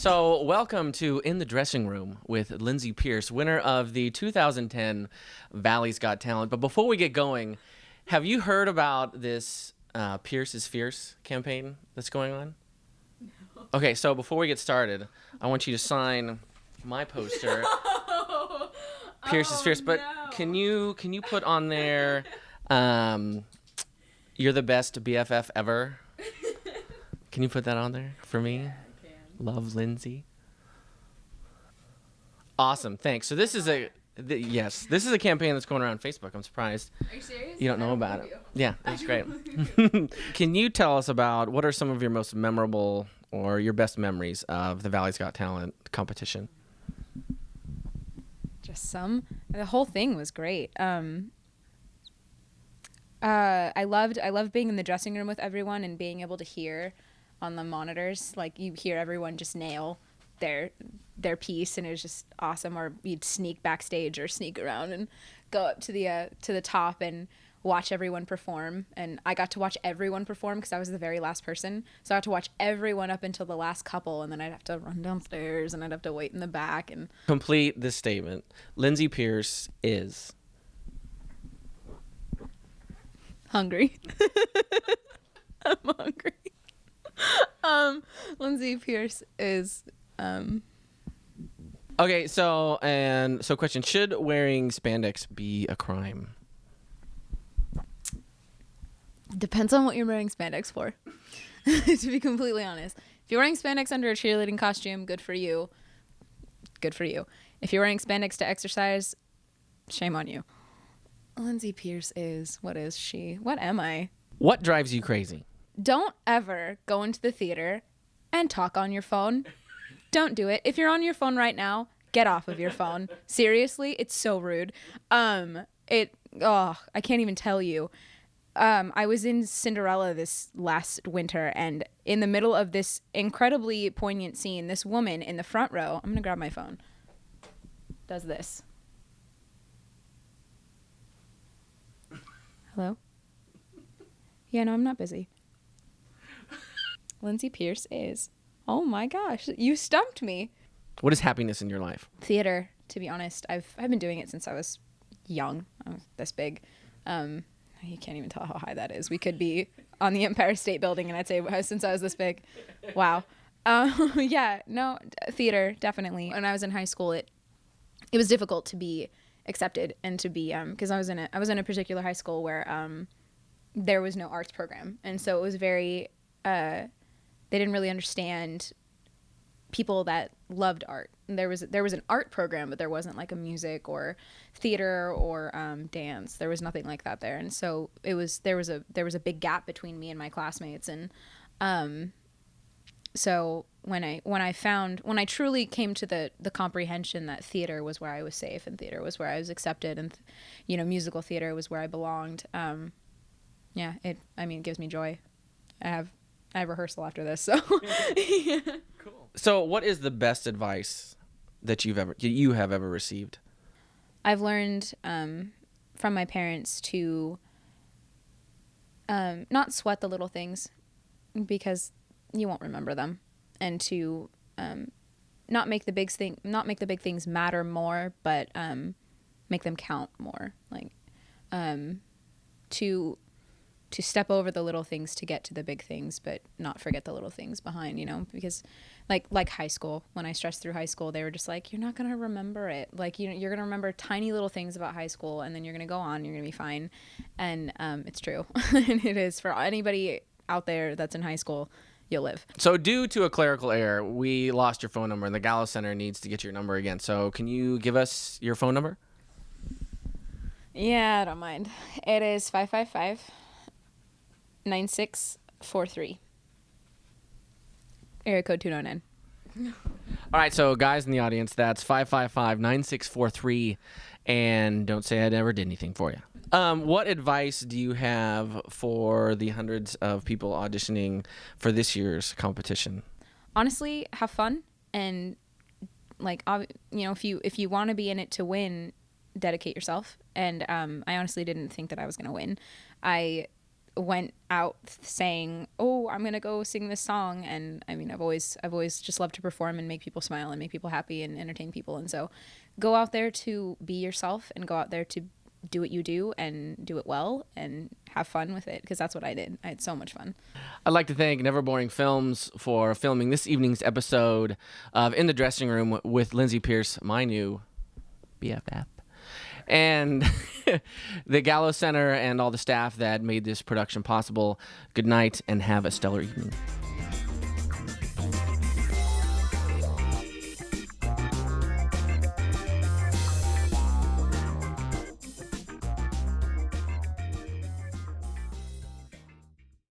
So, welcome to In the Dressing Room with Lindsay Pearce, winner of the 2010 Valley's Got Talent. But before we get going, have you heard about this Pearce is Fierce campaign that's going on? No. Okay, so before we get started, I want you to sign my poster. No. Pearce is Fierce, but no. Can you put on there, you're the best BFF ever? Can you put that on there for me? Yeah. Love, Lindsay. Awesome, thanks. So this is this is a campaign that's going around Facebook. I'm surprised. Are you serious? You don't know about it. Yeah, that's great. Can you tell us about what are some of your most memorable or your best memories of the Valley's Got Talent competition? Just some. The whole thing was great. I loved being in the dressing room with everyone and being able to hear on the monitors, like you hear everyone just nail their piece, and it was just awesome. Or you'd sneak backstage or sneak around and go up to the top and watch everyone perform. And I got to watch everyone perform because I was the very last person, so I got to watch everyone up until the last couple, and then I'd have to run downstairs and I'd have to wait in the back. And complete this statement. Lindsay Pearce is hungry. I'm hungry. Lindsay Pearce is okay, so question, should wearing spandex be a crime? Depends on what you're wearing spandex for. To be completely honest, if you're wearing spandex under a cheerleading costume, good for you. If you're wearing spandex to exercise, shame on you. Lindsay Pearce is, what is she? What am I? What drives you crazy? Don't ever go into the theater and talk on your phone. Don't do it. If you're on your phone right now, get off of your phone. Seriously, it's so rude. I can't even tell you. I was in Cinderella this last winter, and in the middle of this incredibly poignant scene, this woman in the front row, I'm going to grab my phone, does this. Hello? Yeah, no, I'm not busy. Lindsay Pearce is. Oh my gosh, you stumped me. What is happiness in your life? Theater, to be honest. I've been doing it since I was young. I was this big. You can't even tell how high that is. We could be on the Empire State Building and I'd say since I was this big. Wow. Theater, definitely. When I was in high school, it was difficult to be accepted and to be because I was in a particular high school where there was no arts program, and so it was very they didn't really understand people that loved art. And there was an art program, but there wasn't like a music or theater or dance. There was nothing like that there, and so there was a big gap between me and my classmates. And so when I truly came to the comprehension that theater was where I was safe and theater was where I was accepted, and musical theater was where I belonged. It gives me joy. I have rehearsal after this, so yeah. Cool. So what is the best advice that you have ever received? I've learned from my parents to not sweat the little things because you won't remember them, and to not make the big things matter more, but make them count more. Like to step over the little things to get to the big things, but not forget the little things behind, because like high school, when I stressed through high school, they were just like, you're not going to remember it. Like, you're going to remember tiny little things about high school, and then you're going to go on, you're going to be fine. And it's true. And it is for anybody out there that's in high school, you'll live. So due to a clerical error, we lost your phone number, and the Gallo Center needs to get your number again. So can you give us your phone number? Yeah, I don't mind. It is 555-9643. Area code 209. All right, so guys in the audience, that's 555-9643, and don't say I never did anything for you. What advice do you have for the hundreds of people auditioning for this year's competition? Honestly, have fun, and if you want to be in it to win, dedicate yourself. And I honestly didn't think that I was going to win. I went out saying, "Oh, I'm gonna go sing this song." And I mean, I've always just loved to perform and make people smile and make people happy and entertain people. And so, go out there to be yourself and go out there to do what you do and do it well and have fun with it, because that's what I did. I had so much fun. I'd like to thank Never Boring Films for filming this evening's episode of In the Dressing Room with Lindsay Pearce, my new BFF, and the Gallo Center and all the staff that made this production possible. Good night and have a stellar evening.